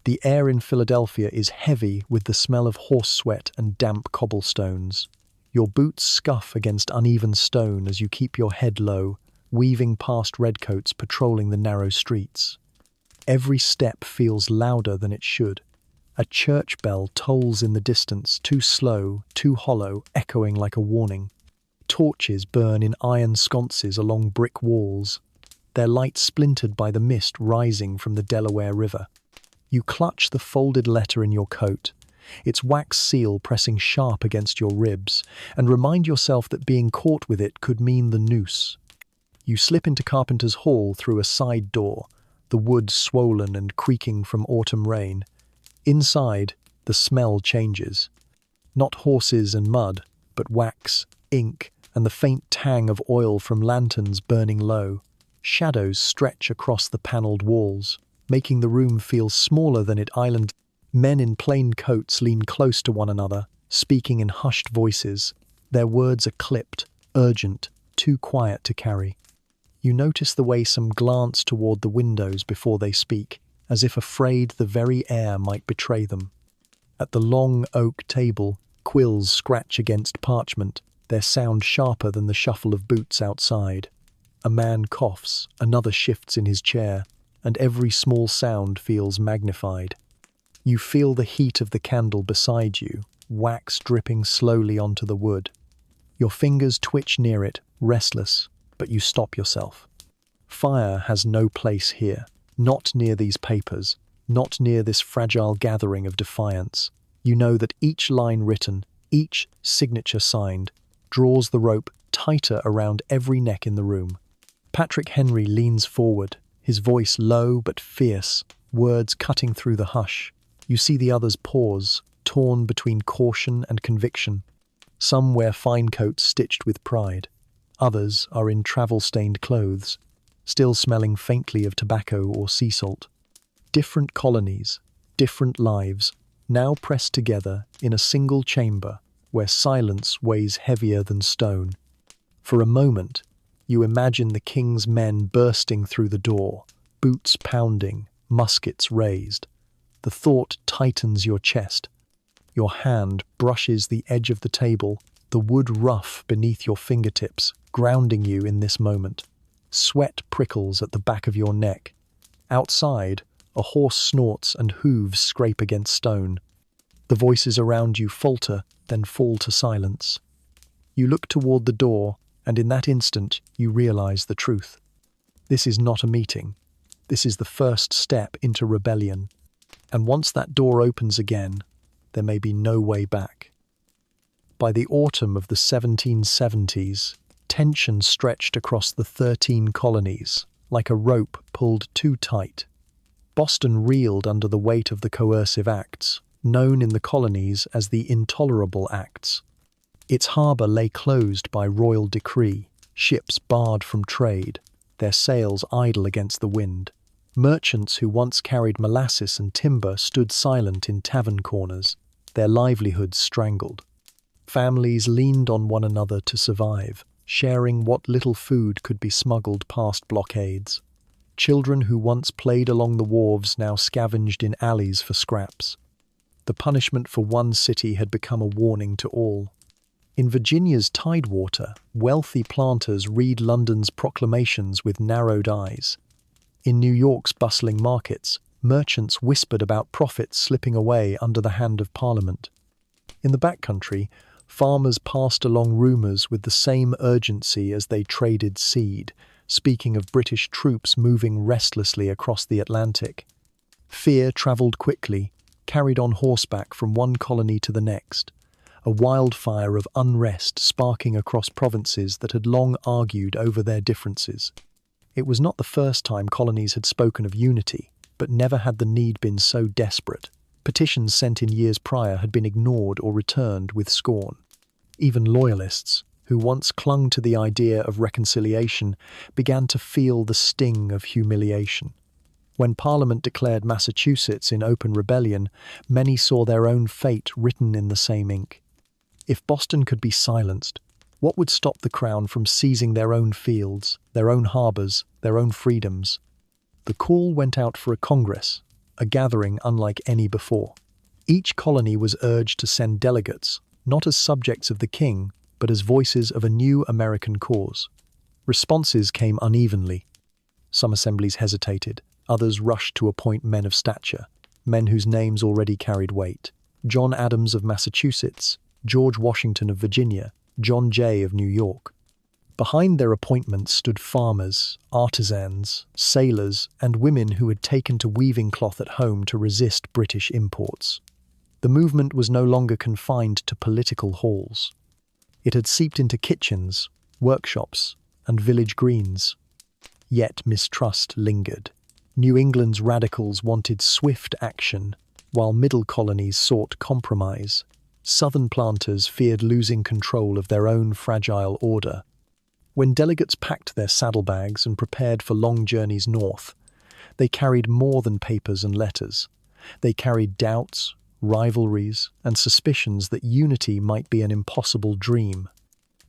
The air in Philadelphia is heavy with the smell of horse sweat and damp cobblestones. Your boots scuff against uneven stone as you keep your head low, weaving past redcoats patrolling the narrow streets. Every step feels louder than it should. A church bell tolls in the distance, too slow, too hollow, echoing like a warning. Torches burn in iron sconces along brick walls, their light splintered by the mist rising from the Delaware River. You clutch the folded letter in your coat, its wax seal pressing sharp against your ribs, and remind yourself that being caught with it could mean the noose. You slip into Carpenter's hall through a side door, the wood swollen and creaking from autumn rain. Inside, the smell changes. Not horses and mud, but wax, ink, and the faint tang of oil from lanterns burning low. Shadows stretch across the panelled walls, making the room feel smaller than it island. Men in plain coats lean close to one another, speaking in hushed voices. Their words are clipped, urgent, too quiet to carry. You notice the way some glance toward the windows before they speak, as if afraid the very air might betray them. At the long oak table, quills scratch against parchment, their sound sharper than the shuffle of boots outside. A man coughs, another shifts in his chair, and every small sound feels magnified. You feel the heat of the candle beside you, wax dripping slowly onto the wood. Your fingers twitch near it, restless, but you stop yourself. Fire has no place here, not near these papers, not near this fragile gathering of defiance. You know that each line written, each signature signed, draws the rope tighter around every neck in the room. Patrick Henry leans forward, his voice low but fierce, words cutting through the hush. You see the others pause, torn between caution and conviction. Some wear fine coats stitched with pride. Others are in travel-stained clothes, still smelling faintly of tobacco or sea salt. Different colonies, different lives, now pressed together in a single chamber where silence weighs heavier than stone. For a moment, you imagine the king's men bursting through the door, boots pounding, muskets raised. The thought tightens your chest. Your hand brushes the edge of the table, the wood rough beneath your fingertips, grounding you in this moment. Sweat prickles at the back of your neck. Outside, a horse snorts and hooves scrape against stone. The voices around you falter, then fall to silence. You look toward the door, and in that instant, you realize the truth. This is not a meeting. This is the first step into rebellion. And once that door opens again, there may be no way back. By the autumn of the 1770s, tension stretched across the 13 colonies, like a rope pulled too tight. Boston reeled under the weight of the coercive acts, known in the colonies as the Intolerable Acts. Its harbour lay closed by royal decree, ships barred from trade, their sails idle against the wind. Merchants who once carried molasses and timber stood silent in tavern corners, their livelihoods strangled. Families leaned on one another to survive, sharing what little food could be smuggled past blockades. Children who once played along the wharves now scavenged in alleys for scraps. The punishment for one city had become a warning to all. In Virginia's tidewater, wealthy planters read London's proclamations with narrowed eyes. In New York's bustling markets, merchants whispered about profits slipping away under the hand of Parliament. In the backcountry, farmers passed along rumours with the same urgency as they traded seed, speaking of British troops moving restlessly across the Atlantic. Fear travelled quickly, carried on horseback from one colony to the next, a wildfire of unrest sparking across provinces that had long argued over their differences. It was not the first time colonies had spoken of unity, but never had the need been so desperate. Petitions sent in years prior had been ignored or returned with scorn. Even loyalists, who once clung to the idea of reconciliation, began to feel the sting of humiliation. When Parliament declared Massachusetts in open rebellion, many saw their own fate written in the same ink. If Boston could be silenced, what would stop the Crown from seizing their own fields, their own harbours, their own freedoms? The call went out for a Congress, a gathering unlike any before. Each colony was urged to send delegates, not as subjects of the king, but as voices of a new American cause. Responses came unevenly. Some assemblies hesitated, others rushed to appoint men of stature, men whose names already carried weight. John Adams of Massachusetts, George Washington of Virginia, John Jay of New York. Behind their appointments stood farmers, artisans, sailors, and women who had taken to weaving cloth at home to resist British imports. The movement was no longer confined to political halls. It had seeped into kitchens, workshops, and village greens. Yet mistrust lingered. New England's radicals wanted swift action, while middle colonies sought compromise. Southern planters feared losing control of their own fragile order. When delegates packed their saddlebags and prepared for long journeys north, they carried more than papers and letters. They carried doubts, rivalries, and suspicions that unity might be an impossible dream.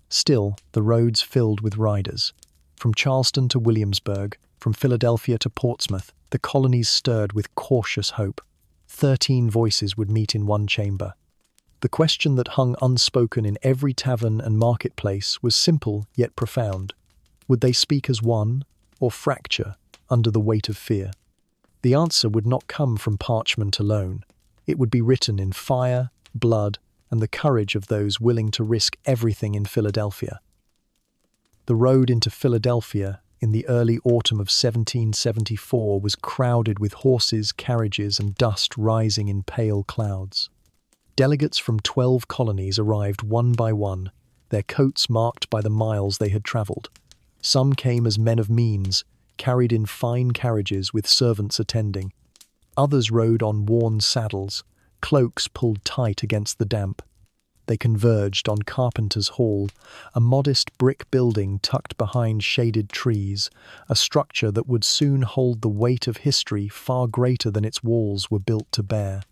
Still, the roads filled with riders. From Charleston to Williamsburg, from Philadelphia to Portsmouth, the colonies stirred with cautious hope. 13 voices would meet in one chamber. The question that hung unspoken in every tavern and marketplace was simple yet profound. Would they speak as one, or fracture under the weight of fear? The answer would not come from parchment alone. It would be written in fire, blood, and the courage of those willing to risk everything in Philadelphia. The road into Philadelphia in the early autumn of 1774 was crowded with horses, carriages, and dust rising in pale clouds. Delegates from 12 colonies arrived one by one, their coats marked by the miles they had travelled. Some came as men of means, carried in fine carriages with servants attending. Others rode on worn saddles, cloaks pulled tight against the damp. They converged on Carpenter's Hall, a modest brick building tucked behind shaded trees, a structure that would soon hold the weight of history far greater than its walls were built to bear.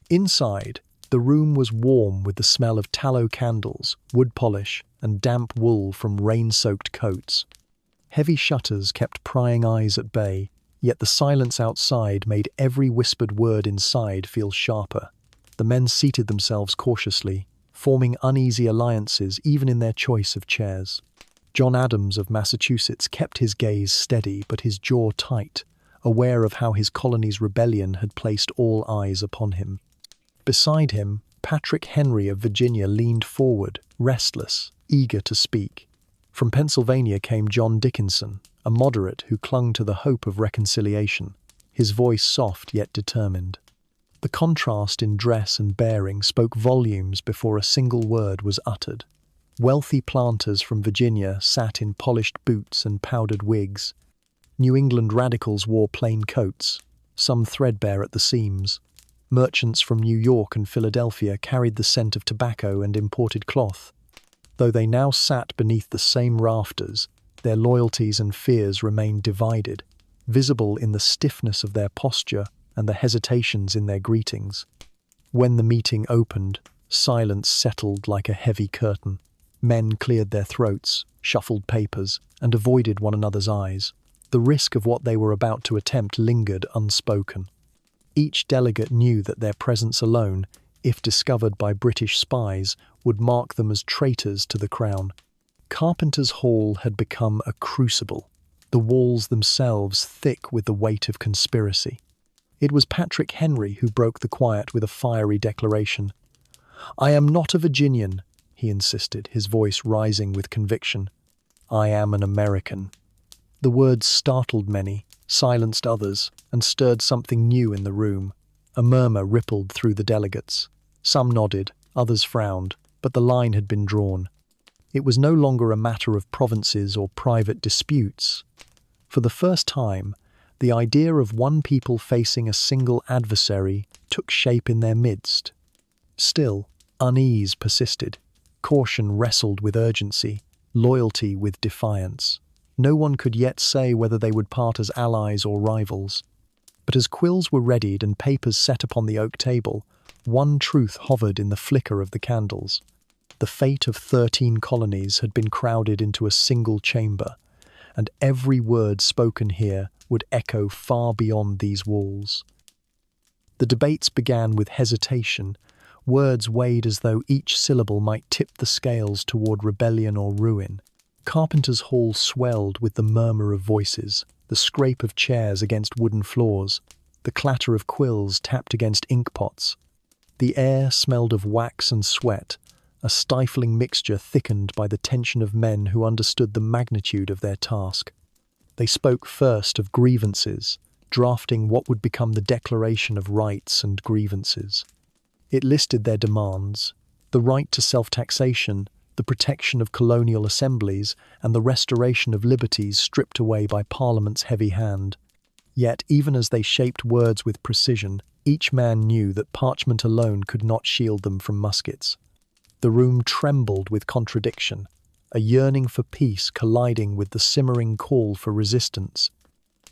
Inside, the room was warm with the smell of tallow candles, wood polish, and damp wool from rain-soaked coats. Heavy shutters kept prying eyes at bay, yet the silence outside made every whispered word inside feel sharper. The men seated themselves cautiously, forming uneasy alliances even in their choice of chairs. John Adams of Massachusetts kept his gaze steady but his jaw tight, aware of how his colony's rebellion had placed all eyes upon him. Beside him, Patrick Henry of Virginia leaned forward, restless, eager to speak. From Pennsylvania came John Dickinson, a moderate who clung to the hope of reconciliation, his voice soft yet determined. The contrast in dress and bearing spoke volumes before a single word was uttered. Wealthy planters from Virginia sat in polished boots and powdered wigs. New England radicals wore plain coats, some threadbare at the seams. Merchants from New York and Philadelphia carried the scent of tobacco and imported cloth. Though they now sat beneath the same rafters, their loyalties and fears remained divided, visible in the stiffness of their posture and the hesitations in their greetings. When the meeting opened, silence settled like a heavy curtain. Men cleared their throats, shuffled papers, and avoided one another's eyes. The risk of what they were about to attempt lingered unspoken. Each delegate knew that their presence alone, if discovered by British spies, would mark them as traitors to the crown. Carpenter's Hall had become a crucible, the walls themselves thick with the weight of conspiracy. It was Patrick Henry who broke the quiet with a fiery declaration. "I am not a Virginian," he insisted, his voice rising with conviction. "I am an American." The words startled many, silenced others, and stirred something new in the room. A murmur rippled through the delegates. Some nodded, others frowned, but the line had been drawn. It was no longer a matter of provinces or private disputes. For the first time, the idea of one people facing a single adversary took shape in their midst. Still, unease persisted. Caution wrestled with urgency, loyalty with defiance. No one could yet say whether they would part as allies or rivals. But as quills were readied and papers set upon the oak table, one truth hovered in the flicker of the candles. The fate of 13 colonies had been crowded into a single chamber, and every word spoken here would echo far beyond these walls. The debates began with hesitation, words weighed as though each syllable might tip the scales toward rebellion or ruin. Carpenter's hall swelled with the murmur of voices, the scrape of chairs against wooden floors, the clatter of quills tapped against ink pots. The air smelled of wax and sweat, a stifling mixture thickened by the tension of men who understood the magnitude of their task. They spoke first of grievances, drafting what would become the Declaration of Rights and Grievances. It listed their demands: the right to self-taxation, the protection of colonial assemblies, and the restoration of liberties stripped away by Parliament's heavy hand. Yet, even as they shaped words with precision, each man knew that parchment alone could not shield them from muskets. The room trembled with contradiction, a yearning for peace colliding with the simmering call for resistance.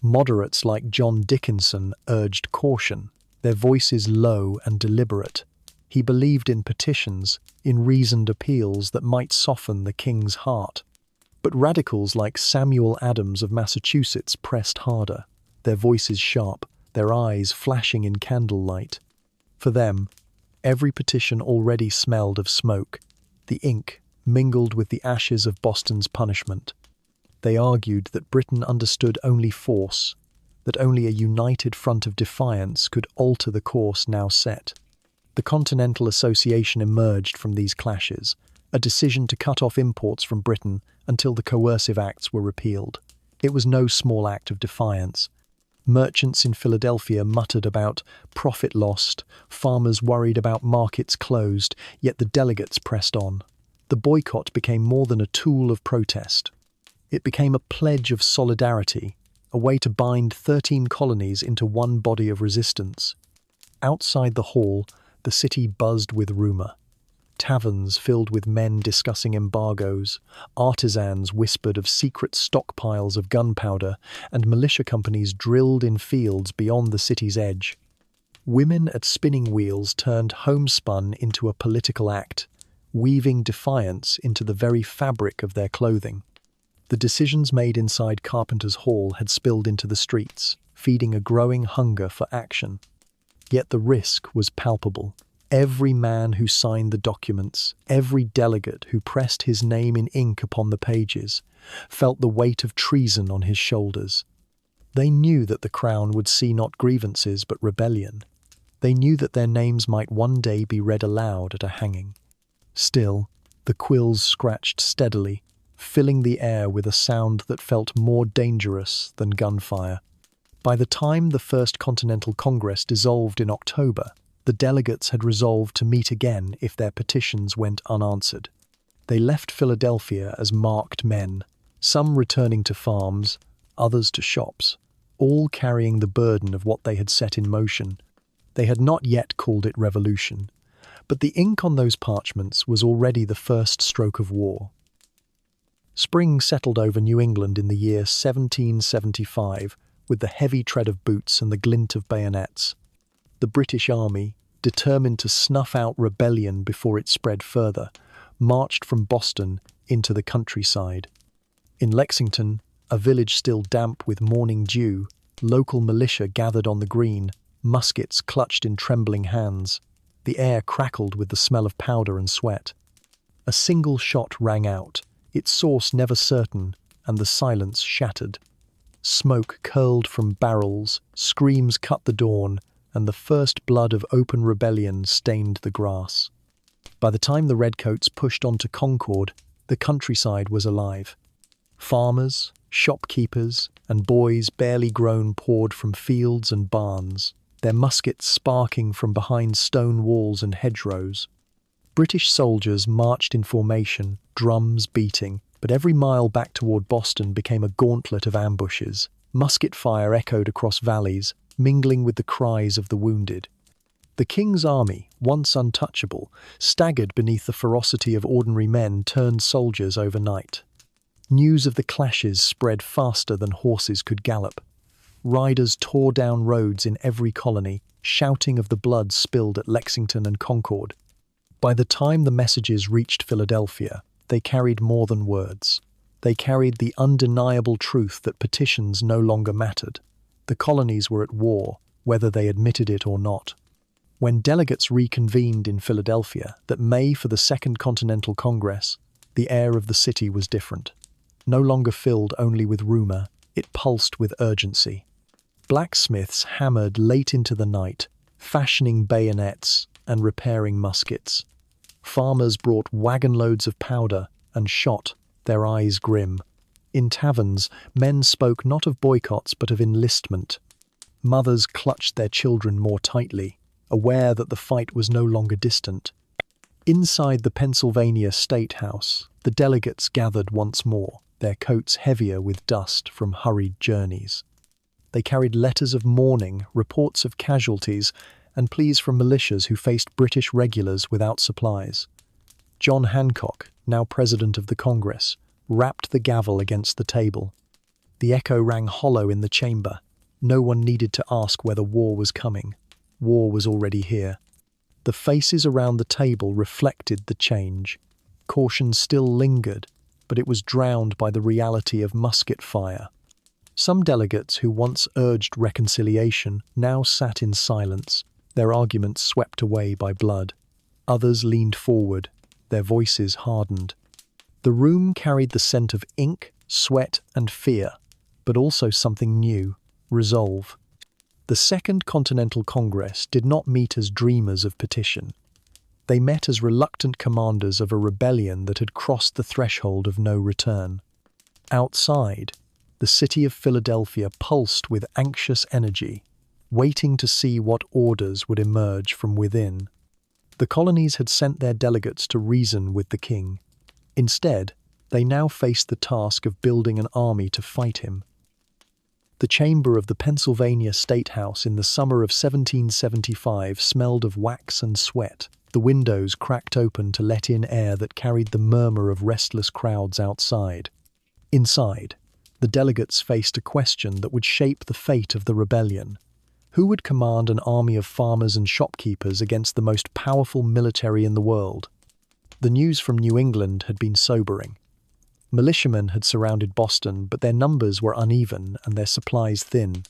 Moderates like John Dickinson urged caution, their voices low and deliberate. He believed in petitions, in reasoned appeals that might soften the king's heart. But radicals like Samuel Adams of Massachusetts pressed harder, their voices sharp, their eyes flashing in candlelight. For them, every petition already smelled of smoke. The ink mingled with the ashes of Boston's punishment. They argued that Britain understood only force, that only a united front of defiance could alter the course now set. The Continental Association emerged from these clashes, a decision to cut off imports from Britain until the coercive acts were repealed. It was no small act of defiance. Merchants in Philadelphia muttered about profit lost, farmers worried about markets closed, yet the delegates pressed on. The boycott became more than a tool of protest. It became a pledge of solidarity, a way to bind 13 colonies into one body of resistance. Outside the hall, the city buzzed with rumour. Taverns filled with men discussing embargoes, artisans whispered of secret stockpiles of gunpowder, and militia companies drilled in fields beyond the city's edge. Women at spinning wheels turned homespun into a political act, weaving defiance into the very fabric of their clothing. The decisions made inside Carpenter's hall had spilled into the streets, feeding a growing hunger for action. Yet the risk was palpable. Every man who signed the documents, every delegate who pressed his name in ink upon the pages, felt the weight of treason on his shoulders. They knew that the crown would see not grievances but rebellion. They knew that their names might one day be read aloud at a hanging. Still, the quills scratched steadily, filling the air with a sound that felt more dangerous than gunfire. By the time the First Continental Congress dissolved in October, the delegates had resolved to meet again if their petitions went unanswered. They left Philadelphia as marked men, some returning to farms, others to shops, all carrying the burden of what they had set in motion. They had not yet called it revolution, but the ink on those parchments was already the first stroke of war. Spring settled over New England in the year 1775, with the heavy tread of boots and the glint of bayonets. The British army, determined to snuff out rebellion before it spread further, marched from Boston into the countryside. In Lexington, a village still damp with morning dew, local militia gathered on the green, muskets clutched in trembling hands. The air crackled with the smell of powder and sweat. A single shot rang out, its source never certain, and the silence shattered. Smoke curled from barrels, screams cut the dawn, and the first blood of open rebellion stained the grass. By the time the redcoats pushed on to Concord, the countryside was alive. Farmers, shopkeepers, and boys barely grown poured from fields and barns, their muskets sparking from behind stone walls and hedgerows. British soldiers marched in formation, drums beating, but every mile back toward Boston became a gauntlet of ambushes. Musket fire echoed across valleys, mingling with the cries of the wounded. The king's army, once untouchable, staggered beneath the ferocity of ordinary men turned soldiers overnight. News of the clashes spread faster than horses could gallop. Riders tore down roads in every colony, shouting of the blood spilled at Lexington and Concord. By the time the messages reached Philadelphia, they carried more than words. They carried the undeniable truth that petitions no longer mattered. The colonies were at war, whether they admitted it or not. When delegates reconvened in Philadelphia that May for the Second Continental Congress, the air of the city was different. No longer filled only with rumor, it pulsed with urgency. Blacksmiths hammered late into the night, fashioning bayonets and repairing muskets. Farmers brought wagon-loads of powder and shot, their eyes grim. In taverns, men spoke not of boycotts but of enlistment. Mothers clutched their children more tightly, aware that the fight was no longer distant. Inside the Pennsylvania State House, the delegates gathered once more, their coats heavier with dust from hurried journeys. They carried letters of mourning, reports of casualties, and pleas from militias who faced British regulars without supplies. John Hancock, now President of the Congress, rapped the gavel against the table. The echo rang hollow in the chamber. No one needed to ask whether war was coming. War was already here. The faces around the table reflected the change. Caution still lingered, but it was drowned by the reality of musket fire. Some delegates who once urged reconciliation now sat in silence, their arguments swept away by blood. Others leaned forward, their voices hardened. The room carried the scent of ink, sweat, and fear, but also something new, resolve. The Second Continental Congress did not meet as dreamers of petition. They met as reluctant commanders of a rebellion that had crossed the threshold of no return. Outside, the city of Philadelphia pulsed with anxious energy, waiting to see what orders would emerge from within. The colonies had sent their delegates to reason with the king. Instead, they now faced the task of building an army to fight him. The chamber of the Pennsylvania State House in the summer of 1775 smelled of wax and sweat. The windows cracked open to let in air that carried the murmur of restless crowds outside. Inside, the delegates faced a question that would shape the fate of the rebellion. Who would command an army of farmers and shopkeepers against the most powerful military in the world? The news from New England had been sobering. Militiamen had surrounded Boston, but their numbers were uneven and their supplies thin.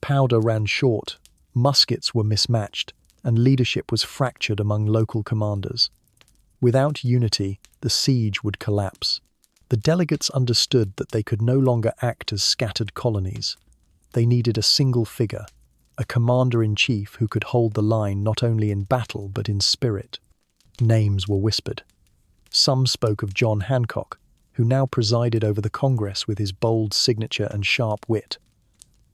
Powder ran short, muskets were mismatched, and leadership was fractured among local commanders. Without unity, the siege would collapse. The delegates understood that they could no longer act as scattered colonies. They needed a single figure, a commander-in-chief who could hold the line not only in battle but in spirit. Names were whispered. Some spoke of John Hancock, who now presided over the Congress with his bold signature and sharp wit.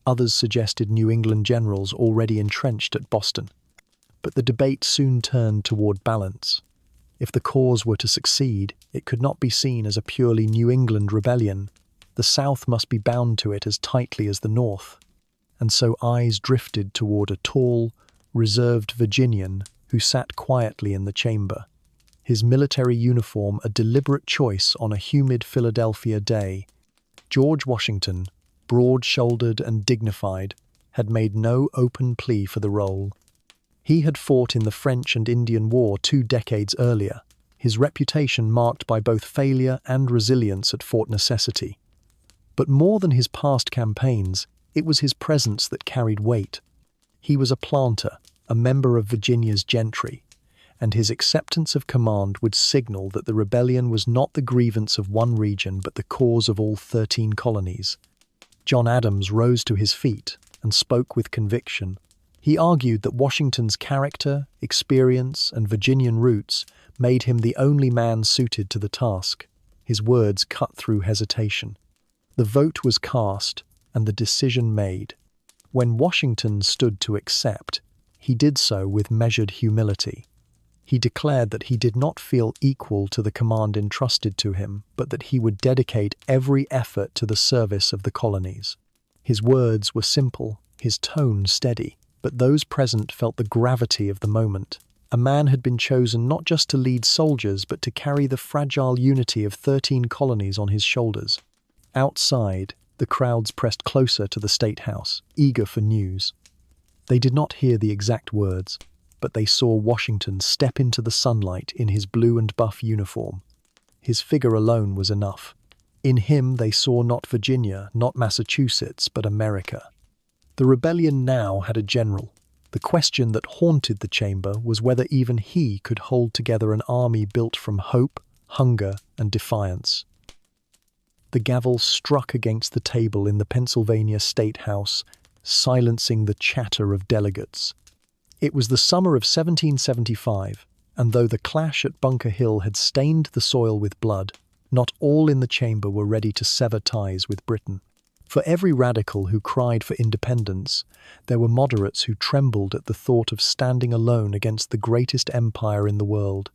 Others suggested New England generals already entrenched at Boston. But the debate soon turned toward balance. If the cause were to succeed, it could not be seen as a purely New England rebellion. The South must be bound to it as tightly as the North. And so eyes drifted toward a tall, reserved Virginian who sat quietly in the chamber. His military uniform a deliberate choice on a humid Philadelphia day. George Washington, broad-shouldered and dignified, had made no open plea for the role. He had fought in the French and Indian War 2 decades earlier, his reputation marked by both failure and resilience at Fort Necessity. But more than his past campaigns, it was his presence that carried weight. He was a planter, a member of Virginia's gentry, and his acceptance of command would signal that the rebellion was not the grievance of one region but the cause of all 13 colonies. John Adams rose to his feet and spoke with conviction. He argued that Washington's character, experience, and Virginian roots made him the only man suited to the task. His words cut through hesitation. The vote was cast, and the decision made. When Washington stood to accept, he did so with measured humility. He declared that he did not feel equal to the command entrusted to him, but that he would dedicate every effort to the service of the colonies. His words were simple, his tone steady, but those present felt the gravity of the moment. A man had been chosen not just to lead soldiers, but to carry the fragile unity of 13 colonies on his shoulders. Outside, the crowds pressed closer to the State House, eager for news. They did not hear the exact words, but they saw Washington step into the sunlight in his blue and buff uniform. His figure alone was enough. In him they saw not Virginia, not Massachusetts, but America. The rebellion now had a general. The question that haunted the chamber was whether even he could hold together an army built from hope, hunger, and defiance. The gavel struck against the table in the Pennsylvania State House, silencing the chatter of delegates. It was the summer of 1775, and though the clash at Bunker Hill had stained the soil with blood, not all in the chamber were ready to sever ties with Britain. For every radical who cried for independence, there were moderates who trembled at the thought of standing alone against the greatest empire in the world.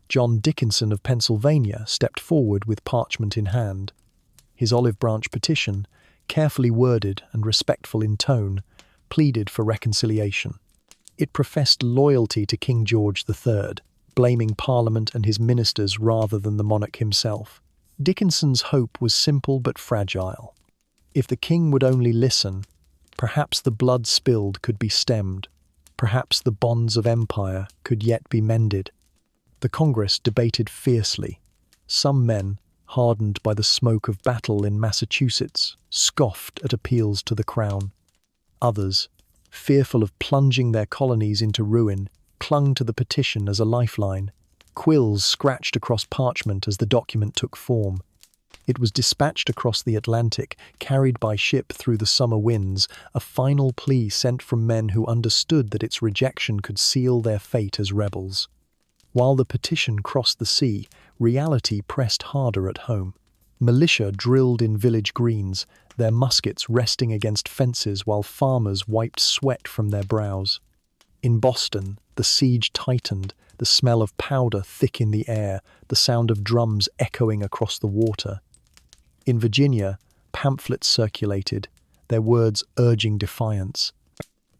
John Dickinson of Pennsylvania stepped forward with parchment in hand. His olive branch petition, carefully worded and respectful in tone, pleaded for reconciliation. It professed loyalty to King George III, blaming Parliament and his ministers rather than the monarch himself. Dickinson's hope was simple but fragile. If the king would only listen, perhaps the blood spilled could be stemmed, perhaps the bonds of empire could yet be mended. The Congress debated fiercely. Some men, hardened by the smoke of battle in Massachusetts, scoffed at appeals to the crown. Others, fearful of plunging their colonies into ruin, clung to the petition as a lifeline. Quills scratched across parchment as the document took form. It was dispatched across the Atlantic, carried by ship through the summer winds, a final plea sent from men who understood that its rejection could seal their fate as rebels. While the petition crossed the sea, reality pressed harder at home. Militia drilled in village greens, their muskets resting against fences while farmers wiped sweat from their brows. In Boston, the siege tightened, the smell of powder thick in the air, the sound of drums echoing across the water. In Virginia, pamphlets circulated, their words urging defiance.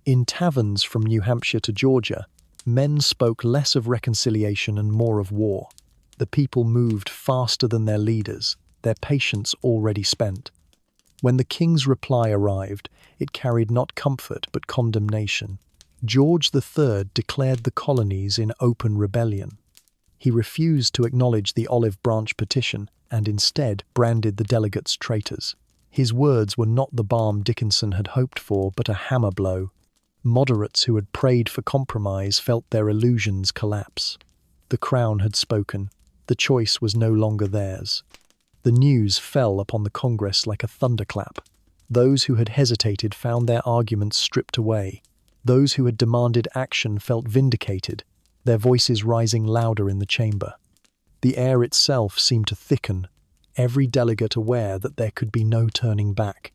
In taverns from New Hampshire to Georgia, men spoke less of reconciliation and more of war. The people moved faster than their leaders, their patience already spent. When the king's reply arrived, it carried not comfort but condemnation. George III declared the colonies in open rebellion. He refused to acknowledge the olive branch petition and instead branded the delegates traitors. His words were not the balm Dickinson had hoped for, but a hammer blow. Moderates who had prayed for compromise felt their illusions collapse. The crown had spoken. The choice was no longer theirs. The news fell upon the Congress like a thunderclap. Those who had hesitated found their arguments stripped away. Those who had demanded action felt vindicated, their voices rising louder in the chamber. The air itself seemed to thicken, every delegate aware that there could be no turning back.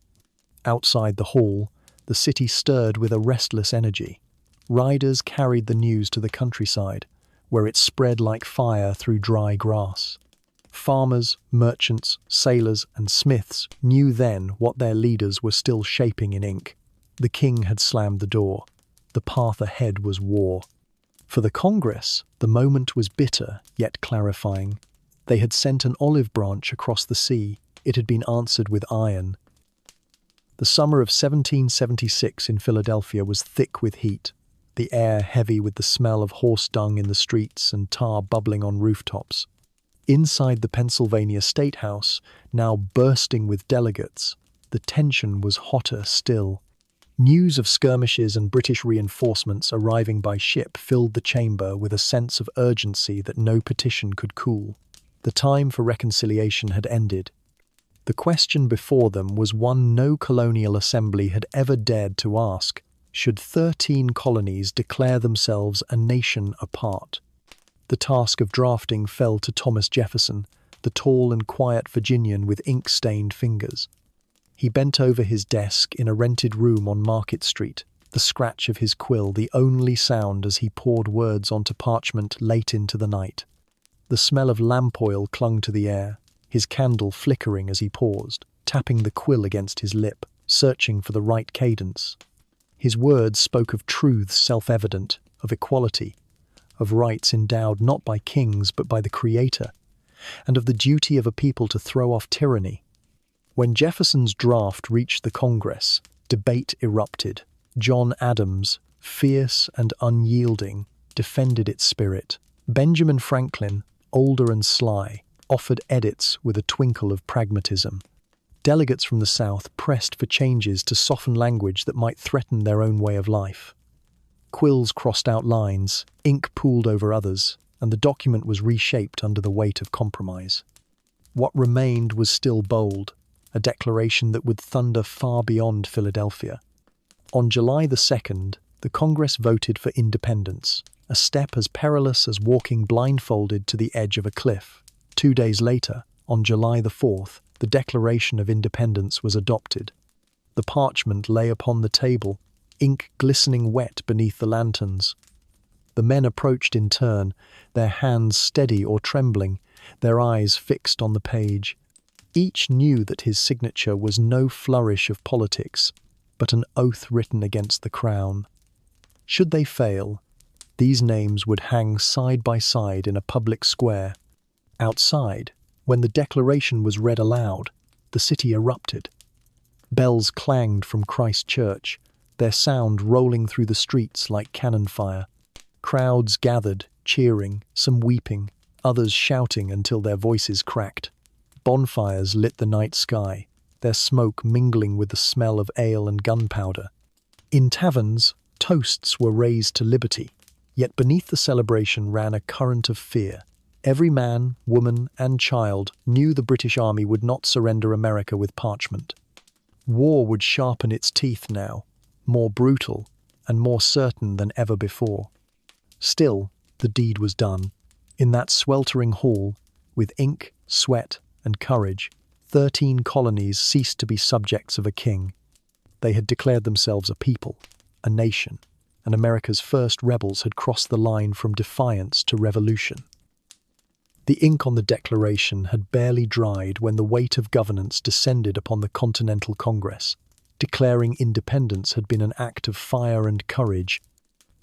Outside the hall, the city stirred with a restless energy. Riders carried the news to the countryside, where it spread like fire through dry grass. Farmers, merchants, sailors, and smiths knew then what their leaders were still shaping in ink. The king had slammed the door. The path ahead was war. For the Congress, the moment was bitter, yet clarifying. They had sent an olive branch across the sea. It had been answered with iron. The summer of 1776 in Philadelphia was thick with heat, the air heavy with the smell of horse dung in the streets and tar bubbling on rooftops. Inside the Pennsylvania State House, now bursting with delegates, the tension was hotter still. News of skirmishes and British reinforcements arriving by ship filled the chamber with a sense of urgency that no petition could cool. The time for reconciliation had ended. The question before them was one no colonial assembly had ever dared to ask: should 13 colonies declare themselves a nation apart? The task of drafting fell to Thomas Jefferson, the tall and quiet Virginian with ink-stained fingers. He bent over his desk in a rented room on Market Street, the scratch of his quill the only sound as he poured words onto parchment late into the night. The smell of lamp oil clung to the air, his candle flickering as he paused, tapping the quill against his lip, searching for the right cadence. His words spoke of truths self-evident, of equality, of rights endowed not by kings but by the Creator, and of the duty of a people to throw off tyranny. When Jefferson's draft reached the Congress, debate erupted. John Adams, fierce and unyielding, defended its spirit. Benjamin Franklin, older and sly, offered edits with a twinkle of pragmatism. Delegates from the South pressed for changes to soften language that might threaten their own way of life. Quills crossed out lines, ink pooled over others, and the document was reshaped under the weight of compromise. What remained was still bold, a declaration that would thunder far beyond Philadelphia. On July the 2nd, the Congress voted for independence, a step as perilous as walking blindfolded to the edge of a cliff. 2 days later, on July the 4th, the Declaration of Independence was adopted. The parchment lay upon the table, ink glistening wet beneath the lanterns. The men approached in turn, their hands steady or trembling, their eyes fixed on the page. Each knew that his signature was no flourish of politics, but an oath written against the crown. Should they fail, these names would hang side by side in a public square. Outside, when the declaration was read aloud, the city erupted. Bells clanged from Christ Church, their sound rolling through the streets like cannon fire. Crowds gathered, cheering, some weeping, others shouting until their voices cracked. Bonfires lit the night sky, their smoke mingling with the smell of ale and gunpowder. In taverns, toasts were raised to liberty, yet beneath the celebration ran a current of fear. Every man, woman, and child knew the British Army would not surrender America with parchment. War would sharpen its teeth now, more brutal and more certain than ever before. Still, the deed was done. In that sweltering hall, with ink, sweat, and courage, 13 colonies ceased to be subjects of a king. They had declared themselves a people, a nation, and America's first rebels had crossed the line from defiance to revolution. The ink on the Declaration had barely dried when the weight of governance descended upon the Continental Congress. Declaring independence had been an act of fire and courage.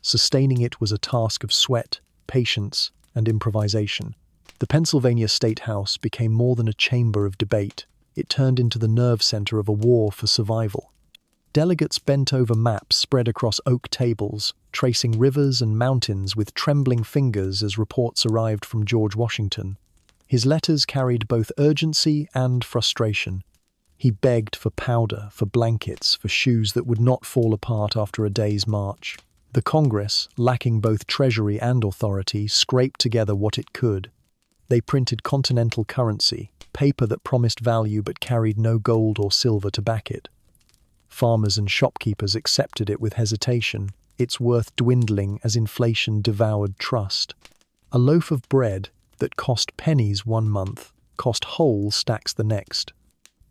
Sustaining it was a task of sweat, patience, and improvisation. The Pennsylvania State House became more than a chamber of debate. It turned into the nerve center of a war for survival. Delegates bent over maps spread across oak tables, tracing rivers and mountains with trembling fingers as reports arrived from George Washington. His letters carried both urgency and frustration. He begged for powder, for blankets, for shoes that would not fall apart after a day's march. The Congress, lacking both treasury and authority, scraped together what it could. They printed continental currency, paper that promised value but carried no gold or silver to back it. Farmers and shopkeepers accepted it with hesitation, its worth dwindling as inflation devoured trust. A loaf of bread that cost pennies 1 month cost whole stacks the next.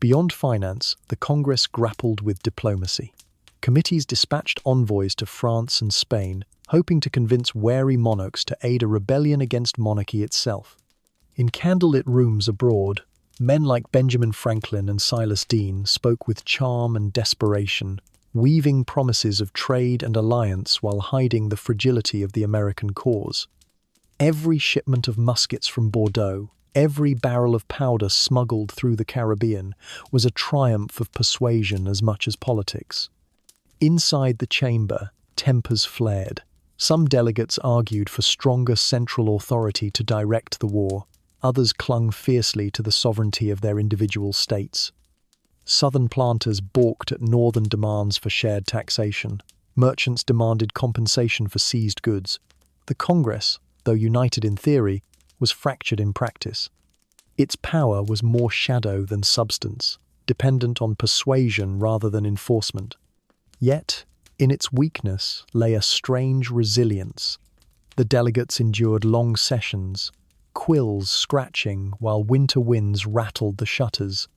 Beyond finance, the Congress grappled with diplomacy. Committees dispatched envoys to France and Spain, hoping to convince wary monarchs to aid a rebellion against monarchy itself. In candlelit rooms abroad, men like Benjamin Franklin and Silas Deane spoke with charm and desperation, weaving promises of trade and alliance while hiding the fragility of the American cause. Every shipment of muskets from Bordeaux, every barrel of powder smuggled through the Caribbean, was a triumph of persuasion as much as politics. Inside the chamber, tempers flared. Some delegates argued for stronger central authority to direct the war. Others clung fiercely to the sovereignty of their individual states. Southern planters balked at northern demands for shared taxation. Merchants demanded compensation for seized goods. The Congress, though united in theory, was fractured in practice. Its power was more shadow than substance, dependent on persuasion rather than enforcement. Yet, in its weakness lay a strange resilience. The delegates endured long sessions, quills scratching while winter winds rattled the shutters.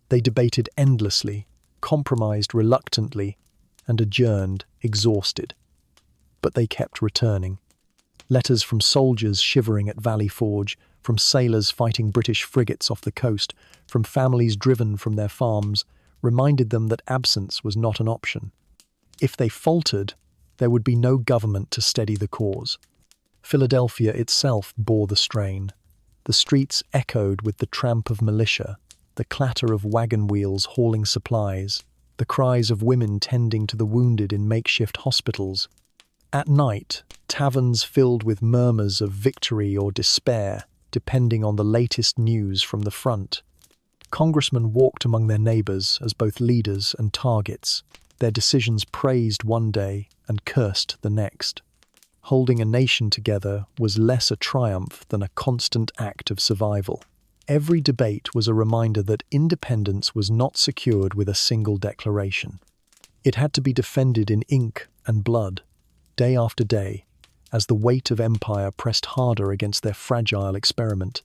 They debated endlessly, compromised reluctantly, and adjourned, exhausted. But they kept returning. Letters from soldiers shivering at Valley Forge, from sailors fighting British frigates off the coast, from families driven from their farms, reminded them that absence was not an option. If they faltered, there would be no government to steady the cause. Philadelphia itself bore the strain. The streets echoed with the tramp of militia, the clatter of wagon wheels hauling supplies, the cries of women tending to the wounded in makeshift hospitals. At night, taverns filled with murmurs of victory or despair, depending on the latest news from the front. Congressmen walked among their neighbors as both leaders and targets. their decisions praised one day and cursed the next. Holding a nation together was less a triumph than a constant act of survival. Every debate was a reminder that independence was not secured with a single declaration. It had to be defended in ink and blood, day after day, as the weight of empire pressed harder against their fragile experiment.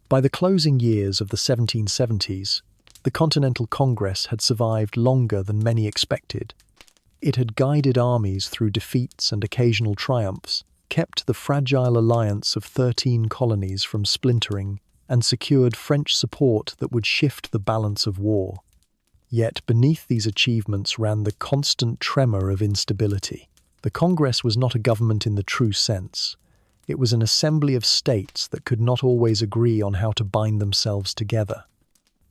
By the closing years of the 1770s, the Continental Congress had survived longer than many expected. It had guided armies through defeats and occasional triumphs, kept the fragile alliance of 13 colonies from splintering, and secured French support that would shift the balance of war. Yet beneath these achievements ran the constant tremor of instability. The Congress was not a government in the true sense. It was an assembly of states that could not always agree on how to bind themselves together.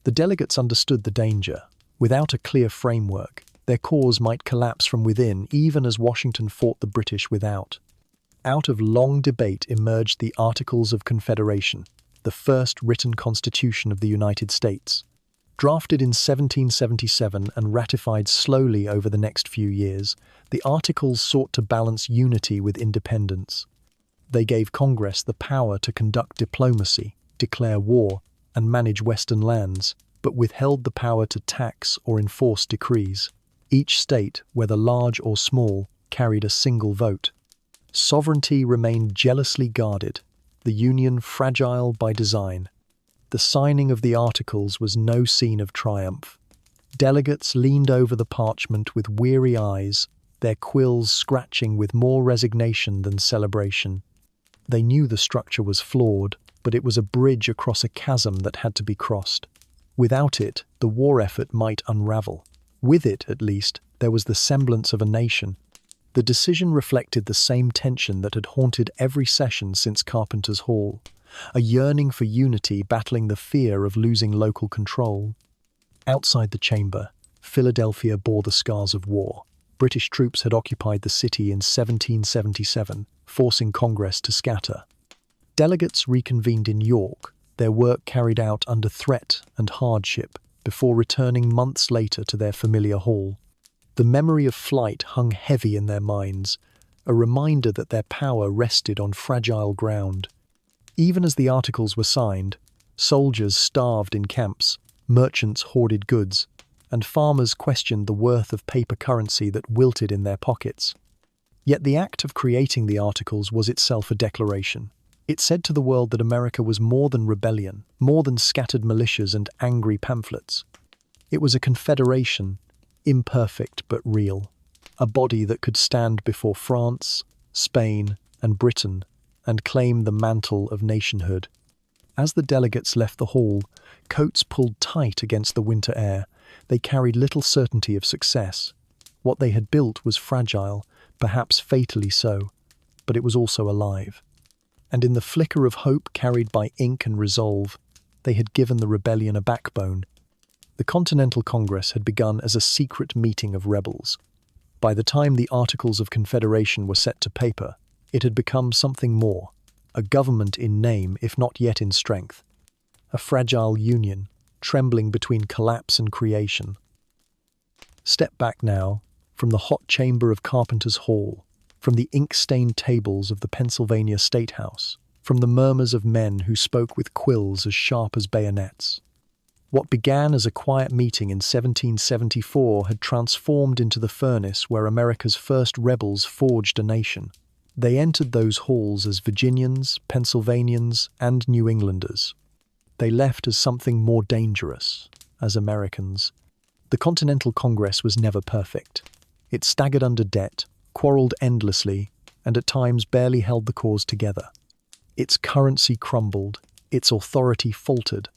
The delegates understood the danger. Without a clear framework, their cause might collapse from within, even as Washington fought the British without. Out of long debate emerged the Articles of Confederation, the first written constitution of the United States. Drafted in 1777 and ratified slowly over the next few years, the Articles sought to balance unity with independence. They gave Congress the power to conduct diplomacy, declare war, and manage Western lands, but withheld the power to tax or enforce decrees. Each state, whether large or small, carried a single vote. Sovereignty remained jealously guarded, the Union fragile by design. The signing of the Articles was no scene of triumph. Delegates leaned over the parchment with weary eyes, their quills scratching with more resignation than celebration. They knew the structure was flawed, but it was a bridge across a chasm that had to be crossed. Without it, the war effort might unravel. With it, at least, there was the semblance of a nation. The decision reflected the same tension that had haunted every session since Carpenter's Hall, a yearning for unity battling the fear of losing local control. Outside the chamber, Philadelphia bore the scars of war. British troops had occupied the city in 1777, forcing Congress to scatter. Delegates reconvened in York, their work carried out under threat and hardship, before returning months later to their familiar hall. The memory of flight hung heavy in their minds, a reminder that their power rested on fragile ground. Even as the Articles were signed, soldiers starved in camps, merchants hoarded goods, and farmers questioned the worth of paper currency that wilted in their pockets. Yet the act of creating the Articles was itself a declaration. It said to the world that America was more than rebellion, more than scattered militias and angry pamphlets. It was a confederation, imperfect but real, a body that could stand before France, Spain, and Britain and claim the mantle of nationhood. As the delegates left the hall, coats pulled tight against the winter air, they carried little certainty of success. What they had built was fragile, perhaps fatally so, but it was also alive. And in the flicker of hope carried by ink and resolve, they had given the rebellion a backbone. The Continental Congress had begun as a secret meeting of rebels. By the time the Articles of Confederation were set to paper, it had become something more, a government in name if not yet in strength, a fragile union, trembling between collapse and creation. Step back now, from the hot chamber of Carpenter's Hall, from the ink-stained tables of the Pennsylvania State House, from the murmurs of men who spoke with quills as sharp as bayonets. What began as a quiet meeting in 1774 had transformed into the furnace where America's first rebels forged a nation. They entered those halls as Virginians, Pennsylvanians, and New Englanders. They left as something more dangerous, as Americans. The Continental Congress was never perfect. It staggered under debt, quarreled endlessly, and at times barely held the cause together. Its currency crumbled, its authority faltered,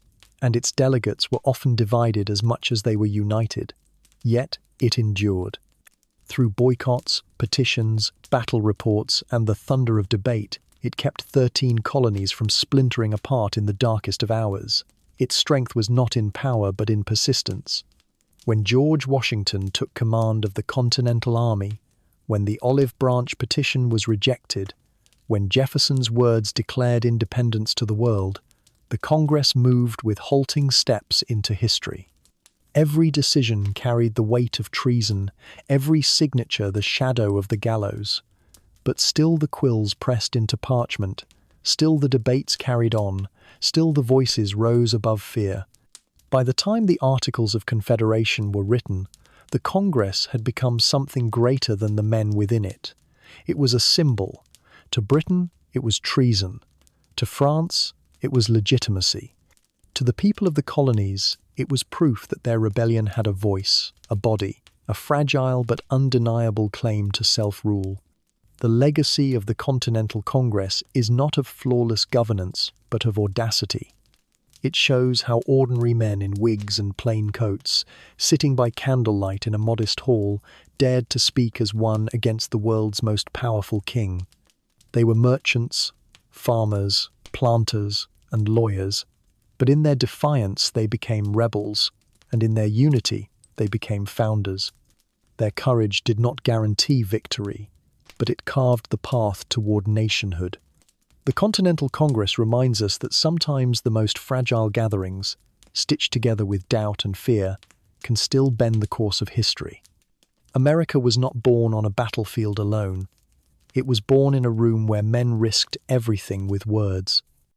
and its delegates were often divided as much as they were united. Yet it endured. Through boycotts, petitions, battle reports, and the thunder of debate, it kept 13 colonies from splintering apart in the darkest of hours. Its strength was not in power but in persistence. When George Washington took command of the Continental Army, when the Olive Branch petition was rejected, when Jefferson's words declared independence to the world, the Congress moved with halting steps into history. Every decision carried the weight of treason, every signature the shadow of the gallows. But still the quills pressed into parchment, still the debates carried on, still the voices rose above fear. By the time the Articles of Confederation were written, the Congress had become something greater than the men within it. It was a symbol. To Britain, it was treason. To France, it was legitimacy. To the people of the colonies, it was proof that their rebellion had a voice, a body, a fragile but undeniable claim to self-rule. The legacy of the Continental Congress is not of flawless governance, but of audacity. It shows how ordinary men in wigs and plain coats, sitting by candlelight in a modest hall, dared to speak as one against the world's most powerful king. They were merchants, farmers, planters, and lawyers, but in their defiance they became rebels, and in their unity they became founders. Their courage did not guarantee victory, but it carved the path toward nationhood. The Continental Congress reminds us that sometimes the most fragile gatherings, stitched together with doubt and fear, can still bend the course of history. America was not born on a battlefield alone. It was born in a room where men risked everything with words.